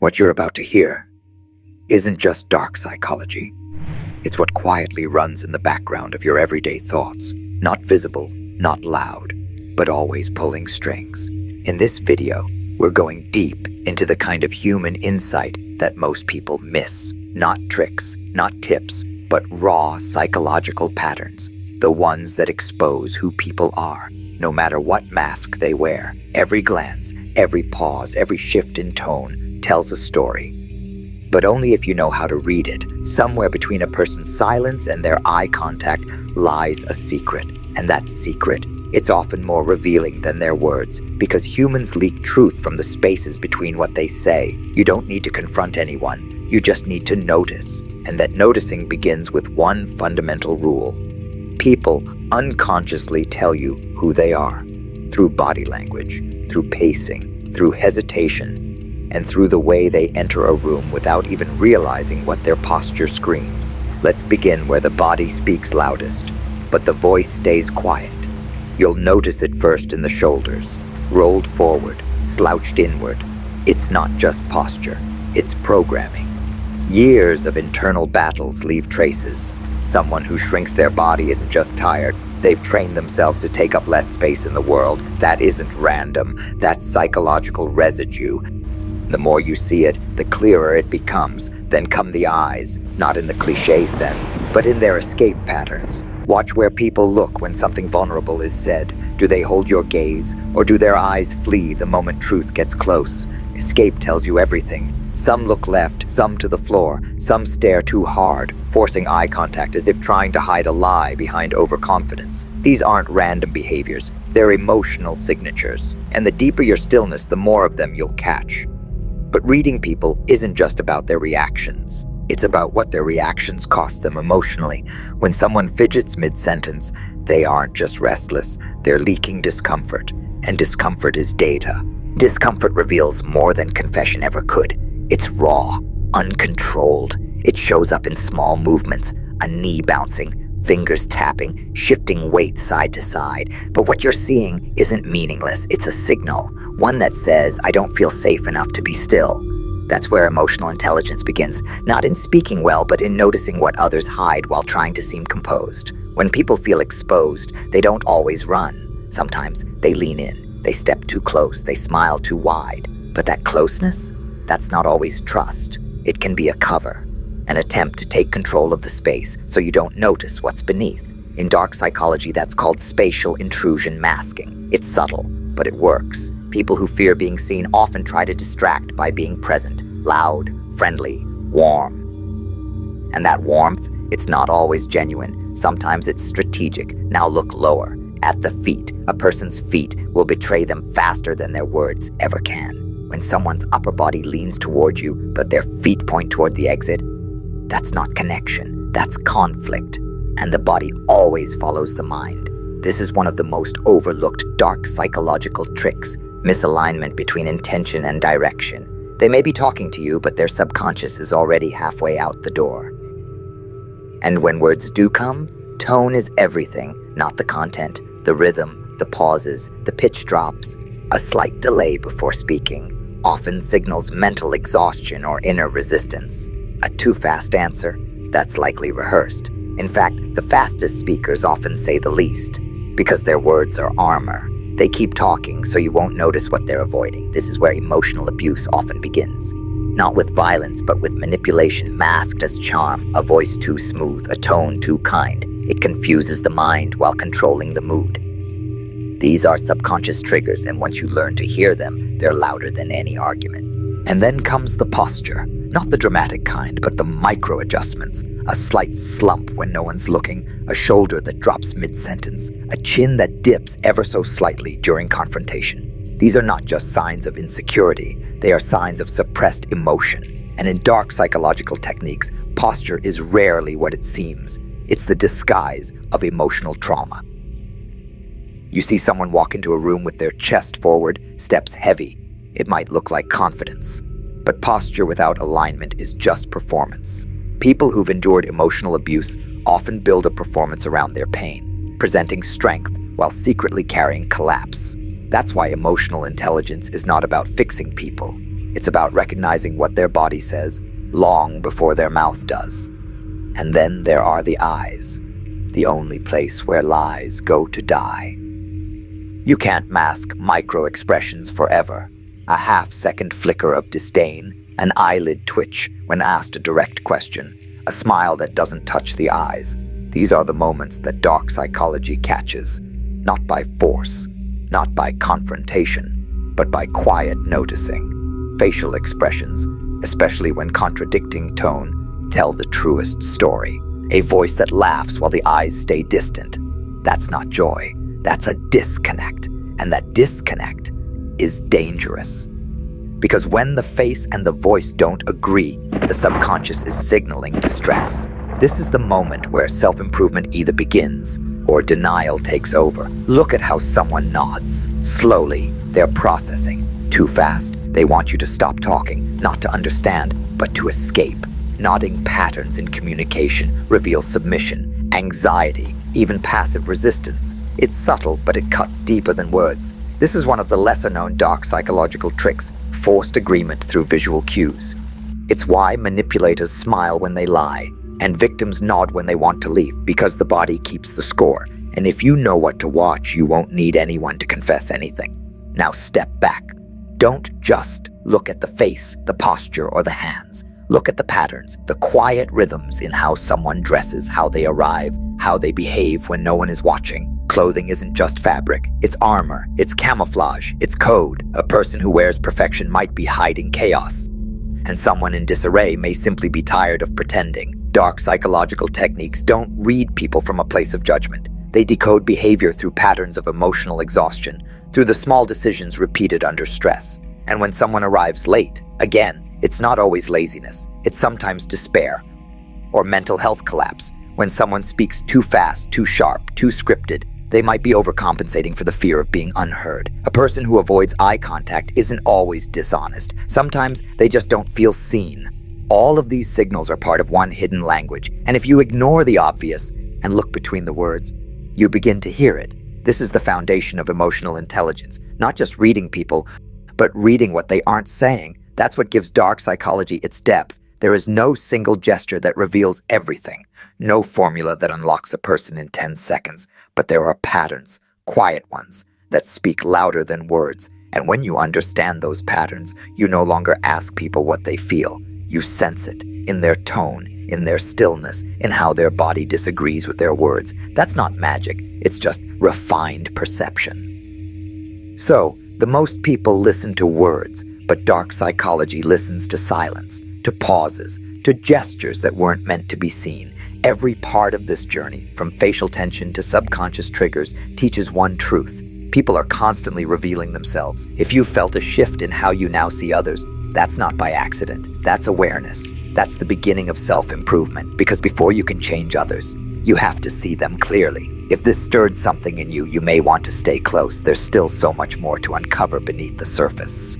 What you're about to hear isn't just dark psychology. It's what quietly runs in the background of your everyday thoughts, not visible, not loud, but always pulling strings. In this video, we're going deep into the kind of human insight that most people miss. Not tricks, not tips, but raw psychological patterns. The ones that expose who people are, no matter what mask they wear. Every glance, every pause, every shift in tone tells a story. But only if you know how to read it. Somewhere between a person's silence and their eye contact lies a secret. And that secret, it's often more revealing than their words, because humans leak truth from the spaces between what they say. You don't need to confront anyone, you just need to notice. And that noticing begins with one fundamental rule. People unconsciously tell you who they are, through body language, through pacing, through hesitation, and through the way they enter a room without even realizing what their posture screams. Let's begin where the body speaks loudest, but the voice stays quiet. You'll notice it first in the shoulders, rolled forward, slouched inward. It's not just posture, it's programming. Years of internal battles leave traces. Someone who shrinks their body isn't just tired, they've trained themselves to take up less space in the world. That isn't random, that's psychological residue. The more you see it, the clearer it becomes. Then come the eyes, not in the cliché sense, but in their escape patterns. Watch where people look when something vulnerable is said. Do they hold your gaze, or do their eyes flee the moment truth gets close? Escape tells you everything. Some look left, some to the floor, some stare too hard, forcing eye contact as if trying to hide a lie behind overconfidence. These aren't random behaviors, they're emotional signatures. And the deeper your stillness, the more of them you'll catch. But reading people isn't just about their reactions. It's about what their reactions cost them emotionally. When someone fidgets mid-sentence, they aren't just restless, they're leaking discomfort. And discomfort is data. Discomfort reveals more than confession ever could. It's raw, uncontrolled. It shows up in small movements, a knee bouncing, fingers tapping, shifting weight side to side. But what you're seeing isn't meaningless. It's a signal, one that says, I don't feel safe enough to be still. That's where emotional intelligence begins, not in speaking well, but in noticing what others hide while trying to seem composed. When people feel exposed, they don't always run. Sometimes they lean in, they step too close, they smile too wide. But that closeness, that's not always trust. It can be a cover. An attempt to take control of the space so you don't notice what's beneath. In dark psychology, that's called spatial intrusion masking. It's subtle, but it works. People who fear being seen often try to distract by being present, loud, friendly, warm. And that warmth, it's not always genuine. Sometimes it's strategic. Now look lower, at the feet. A person's feet will betray them faster than their words ever can. When someone's upper body leans toward you, but their feet point toward the exit, that's not connection, that's conflict. And the body always follows the mind. This is one of the most overlooked dark psychological tricks, misalignment between intention and direction. They may be talking to you, but their subconscious is already halfway out the door. And when words do come, tone is everything, not the content, the rhythm, the pauses, the pitch drops. A slight delay before speaking often signals mental exhaustion or inner resistance. A too fast answer, that's likely rehearsed. In fact, the fastest speakers often say the least, because their words are armor. They keep talking so you won't notice what they're avoiding. This is where emotional abuse often begins. Not with violence, but with manipulation masked as charm, a voice too smooth, a tone too kind. It confuses the mind while controlling the mood. These are subconscious triggers, and once you learn to hear them, they're louder than any argument. And then comes the posture. Not the dramatic kind, but the micro adjustments. A slight slump when no one's looking, a shoulder that drops mid-sentence, a chin that dips ever so slightly during confrontation. These are not just signs of insecurity, they are signs of suppressed emotion. And in dark psychological techniques, posture is rarely what it seems. It's the disguise of emotional trauma. You see someone walk into a room with their chest forward, steps heavy. It might look like confidence. But posture without alignment is just performance. People who've endured emotional abuse often build a performance around their pain, presenting strength while secretly carrying collapse. That's why emotional intelligence is not about fixing people. It's about recognizing what their body says long before their mouth does. And then there are the eyes, the only place where lies go to die. You can't mask micro-expressions forever. A half-second flicker of disdain, an eyelid twitch when asked a direct question, a smile that doesn't touch the eyes. These are the moments that dark psychology catches, not by force, not by confrontation, but by quiet noticing. Facial expressions, especially when contradicting tone, tell the truest story. A voice that laughs while the eyes stay distant. That's not joy, that's a disconnect. And that disconnect is dangerous. Because when the face and the voice don't agree, the subconscious is signaling distress. This is the moment where self-improvement either begins or denial takes over. Look at how someone nods. Slowly, they're processing. Too fast, they want you to stop talking, not to understand, but to escape. Nodding patterns in communication reveal submission, anxiety, even passive resistance. It's subtle, but it cuts deeper than words. This is one of the lesser-known dark psychological tricks, forced agreement through visual cues. It's why manipulators smile when they lie, and victims nod when they want to leave, because the body keeps the score. And if you know what to watch, you won't need anyone to confess anything. Now step back. Don't just look at the face, the posture, or the hands. Look at the patterns, the quiet rhythms in how someone dresses, how they arrive, how they behave when no one is watching. Clothing isn't just fabric, it's armor, it's camouflage, it's code. A person who wears perfection might be hiding chaos. And someone in disarray may simply be tired of pretending. Dark psychological techniques don't read people from a place of judgment. They decode behavior through patterns of emotional exhaustion, through the small decisions repeated under stress. And when someone arrives late, again, it's not always laziness. It's sometimes despair or mental health collapse. When someone speaks too fast, too sharp, too scripted, they might be overcompensating for the fear of being unheard. A person who avoids eye contact isn't always dishonest. Sometimes they just don't feel seen. All of these signals are part of one hidden language, and if you ignore the obvious and look between the words, you begin to hear it. This is the foundation of emotional intelligence, not just reading people, but reading what they aren't saying. That's what gives dark psychology its depth. There is no single gesture that reveals everything, no formula that unlocks a person in 10 seconds, but there are patterns, quiet ones, that speak louder than words. And when you understand those patterns, you no longer ask people what they feel. You sense it in their tone, in their stillness, in how their body disagrees with their words. That's not magic, it's just refined perception. So, the most people listen to words, but dark psychology listens to silence, to pauses, to gestures that weren't meant to be seen. Every part of this journey, from facial tension to subconscious triggers, teaches one truth. People are constantly revealing themselves. If you've felt a shift in how you now see others, that's not by accident. That's awareness. That's the beginning of self-improvement, because before you can change others, you have to see them clearly. If this stirred something in you, you may want to stay close. There's still so much more to uncover beneath the surface.